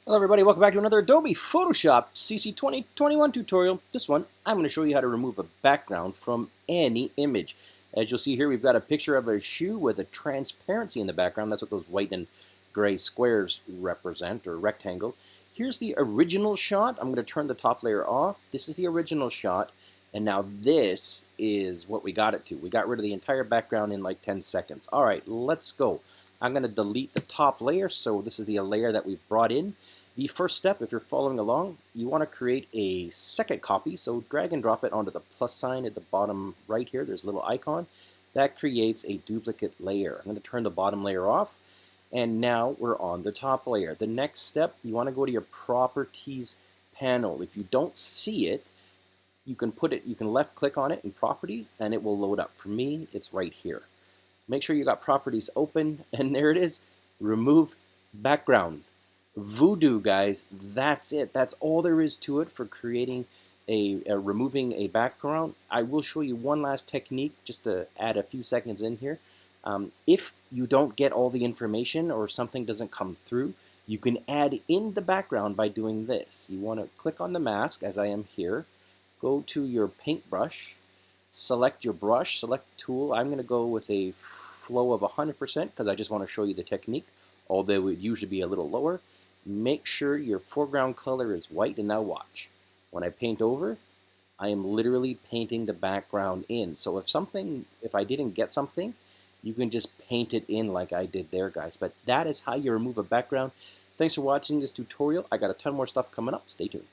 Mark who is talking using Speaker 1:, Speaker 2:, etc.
Speaker 1: Hello everybody, welcome back to another Adobe Photoshop CC 2021 tutorial. This one, I'm going to show you how to remove a background from any image. As you'll see here, we've got a picture of a shoe with a transparency in the background. That's what those white and gray squares represent, or rectangles. Here's the original shot. I'm going to turn the top layer off. This is the original shot, and now this is what we got it to. We got rid of the entire background in like 10 seconds. All right, let's go. I'm going to delete the top layer, so this is the layer that we've brought in. The first step, if you're following along, you want to create a second copy, so drag and drop it onto the plus sign at the bottom right here. There's a little icon. That creates a duplicate layer. I'm going to turn the bottom layer off, and now we're on the top layer. The next step, you want to go to your Properties panel. If you don't see it, you can left click on it in Properties, and it will load up. For me, it's right here. Make sure you got Properties open, and there it is. Remove background. Voodoo, guys. That's it. That's all there is to it for creating removing a background. I will show you one last technique just to add a few seconds in here. If you don't get all the information or something doesn't come through, you can add in the background by doing this. You want to click on the mask, as I am here. Go to your paintbrush, select your brush, select tool. I'm going to go with a flow of 100% because I just want to show you the technique, although it would usually be a little lower. Make sure your foreground color is white, and now watch. When I paint over, I am literally painting the background in. So if I didn't get something, you can just paint it in like I did there, guys. But that is how you remove a background. Thanks for watching this tutorial. I got a ton more stuff coming up. Stay tuned.